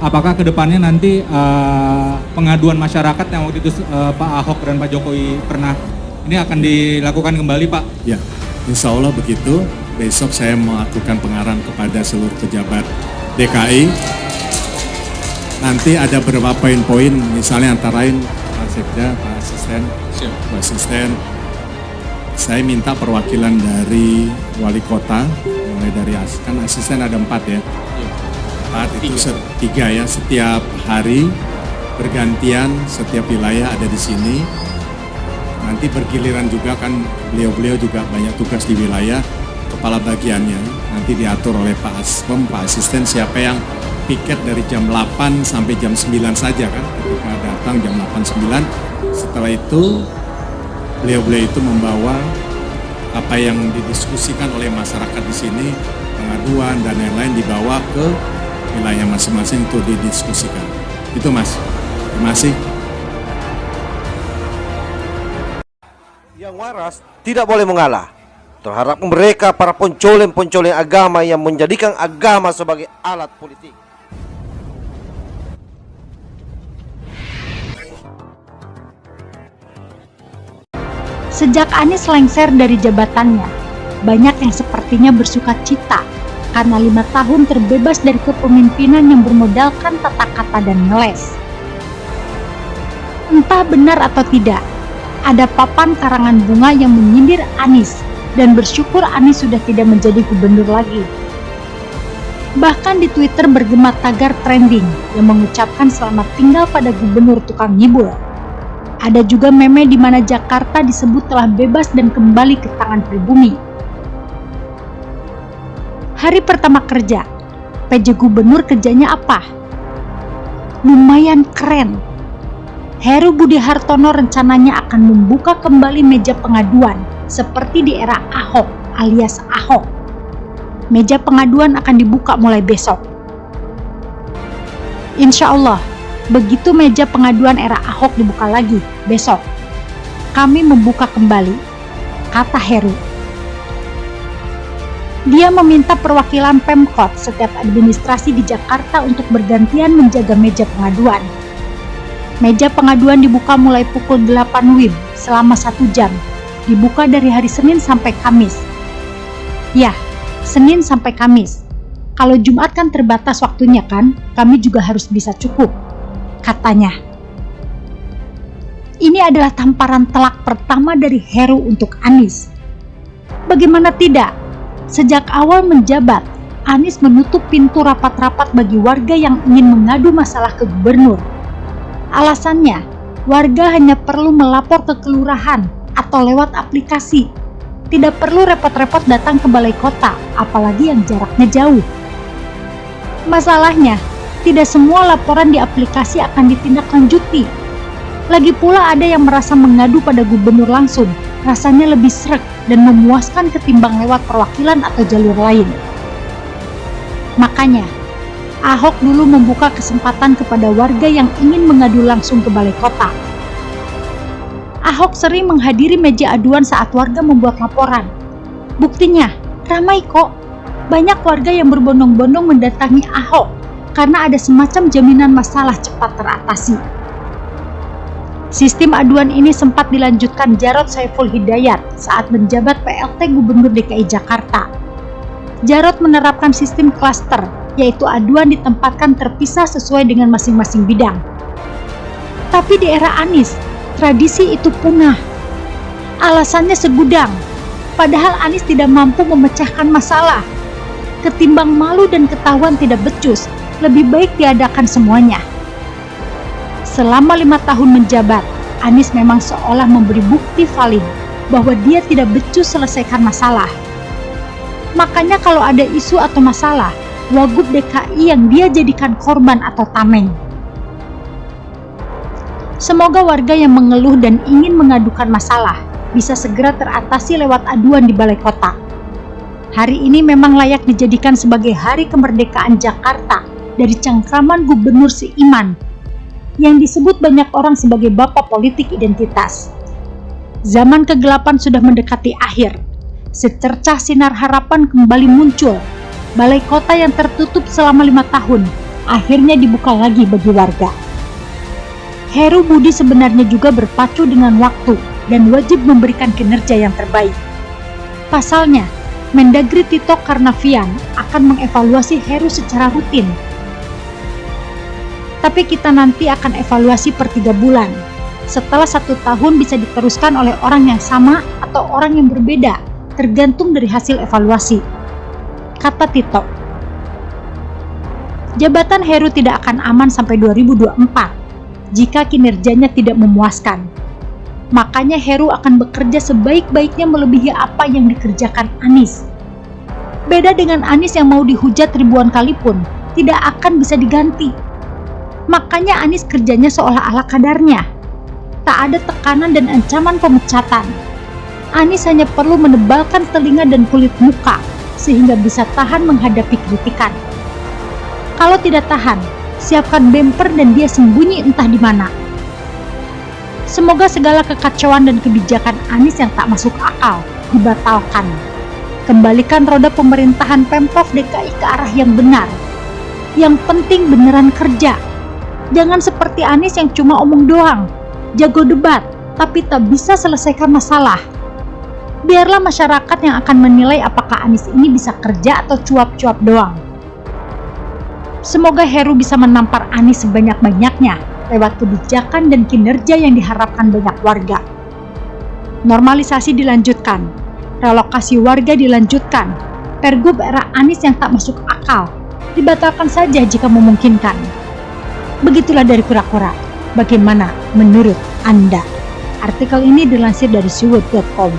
apakah kedepannya nanti pengaduan masyarakat yang waktu itu Pak Ahok dan Pak Jokowi pernah, ini akan dilakukan kembali Pak? Ya, insya Allah begitu. Besok saya melakukan pengarahan kepada seluruh pejabat DKI. Nanti ada beberapa poin-poin, misalnya antara lain Pak Sekda, Pak Asisten, saya minta perwakilan dari wali kota, mulai dari kan asisten ada 4 ya. 4 itu 3 ya, setiap hari bergantian, setiap wilayah ada di sini. Nanti bergiliran juga kan, beliau-beliau juga banyak tugas di wilayah, kepala bagiannya nanti diatur oleh Pak Aspem, Pak Asisten, siapa yang piket dari jam 8 sampai jam 9 saja kan, ketika datang jam 8-9. Setelah itu beliau-beliau itu membawa apa yang didiskusikan oleh masyarakat di sini, pengaduan dan lain-lain, dibawa ke wilayah masing-masing untuk didiskusikan. Itu Mas, terima kasih. Yang waras tidak boleh mengalah terhadap mereka para pencoleng-pencoleng agama yang menjadikan agama sebagai alat politik. Sejak Anies lengser dari jabatannya, banyak yang sepertinya bersuka cita karena 5 tahun terbebas dari kepemimpinan yang bermodalkan tata kata dan ngeles. Entah benar atau tidak, ada papan karangan bunga yang menyindir Anies dan bersyukur Anies sudah tidak menjadi gubernur lagi. Bahkan di Twitter bergema tagar trending yang mengucapkan selamat tinggal pada gubernur tukang ngibul. Ada juga meme di mana Jakarta disebut telah bebas dan kembali ke tangan pribumi. Hari pertama kerja, PJ Gubernur kerjanya apa? Lumayan keren. Heru Budi Hartono rencananya akan membuka kembali meja pengaduan seperti di era Ahok alias Ahok. Meja pengaduan akan dibuka mulai besok. Insya Allah, begitu meja pengaduan era Ahok dibuka lagi besok, kami membuka kembali, kata Heru. Dia meminta perwakilan Pemkot setiap administrasi di Jakarta untuk bergantian menjaga meja pengaduan. Meja pengaduan dibuka mulai pukul 8 WIB selama 1 jam. Dibuka dari hari Senin sampai Kamis. Ya, Senin sampai Kamis. Kalau Jumat kan terbatas waktunya kan, kami juga harus bisa cukup, katanya. Ini adalah tamparan telak pertama dari Heru untuk Anies. Bagaimana tidak? Sejak awal menjabat, Anies menutup pintu rapat-rapat bagi warga yang ingin mengadu masalah ke gubernur. Alasannya, warga hanya perlu melapor ke kelurahan atau lewat aplikasi. Tidak perlu repot-repot datang ke balai kota, apalagi yang jaraknya jauh. Masalahnya, tidak semua laporan di aplikasi akan ditindaklanjuti. Lagi pula ada yang merasa mengadu pada gubernur langsung, rasanya lebih sreg dan memuaskan ketimbang lewat perwakilan atau jalur lain. Makanya, Ahok dulu membuka kesempatan kepada warga yang ingin mengadu langsung ke balai kota. Ahok sering menghadiri meja aduan saat warga membuat laporan. Buktinya, ramai kok. Banyak warga yang berbondong-bondong mendatangi Ahok karena ada semacam jaminan masalah cepat teratasi. Sistem aduan ini sempat dilanjutkan Jarod Saiful Hidayat saat menjabat PLT Gubernur DKI Jakarta. Jarod menerapkan sistem klaster, yaitu aduan ditempatkan terpisah sesuai dengan masing-masing bidang. Tapi di era Anies, tradisi itu punah. Alasannya segudang, padahal Anies tidak mampu memecahkan masalah. Ketimbang malu dan ketahuan tidak becus, lebih baik diadakan semuanya. Selama 5 tahun menjabat, Anies memang seolah memberi bukti valid bahwa dia tidak becus selesaikan masalah. Makanya kalau ada isu atau masalah, Wagub DKI yang dia jadikan korban atau tameng. Semoga warga yang mengeluh dan ingin mengadukan masalah bisa segera teratasi lewat aduan di balai kota. Hari ini memang layak dijadikan sebagai hari kemerdekaan Jakarta dari cengkraman Gubernur Seiman yang disebut banyak orang sebagai bapak politik identitas. Zaman kegelapan sudah mendekati akhir. Secercah sinar harapan kembali muncul. Balai kota yang tertutup selama 5 tahun akhirnya dibuka lagi bagi warga. Heru Budi sebenarnya juga berpacu dengan waktu dan wajib memberikan kinerja yang terbaik. Pasalnya, Mendagri Tito Karnavian akan mengevaluasi Heru secara rutin. Tapi kita nanti akan evaluasi per 3 bulan. Setelah 1 tahun bisa diteruskan oleh orang yang sama atau orang yang berbeda, tergantung dari hasil evaluasi, kata Tito. Jabatan Heru tidak akan aman sampai 2024 jika kinerjanya tidak memuaskan. Makanya Heru akan bekerja sebaik-baiknya melebihi apa yang dikerjakan Anies. Beda dengan Anies yang mau dihujat ribuan kali pun tidak akan bisa diganti. Makanya Anies kerjanya seolah ala kadarnya. Tak ada tekanan dan ancaman pemecatan. Anies hanya perlu menebalkan telinga dan kulit muka sehingga bisa tahan menghadapi kritikan. Kalau tidak tahan, siapkan bemper dan dia sembunyi entah di mana. Semoga segala kekacauan dan kebijakan Anies yang tak masuk akal dibatalkan. Kembalikan roda pemerintahan Pemprov DKI ke arah yang benar. Yang penting beneran kerja. Jangan seperti Anies yang cuma omong doang, jago debat, tapi tak bisa selesaikan masalah. Biarlah masyarakat yang akan menilai apakah Anies ini bisa kerja atau cuap-cuap doang. Semoga Heru bisa menampar Anies sebanyak-banyaknya lewat kebijakan dan kinerja yang diharapkan banyak warga. Normalisasi dilanjutkan, relokasi warga dilanjutkan, Pergub era Anies yang tak masuk akal dibatalkan saja jika memungkinkan. Begitulah dari Kura-Kura. Bagaimana menurut Anda? Artikel ini dilansir dari siwut.com.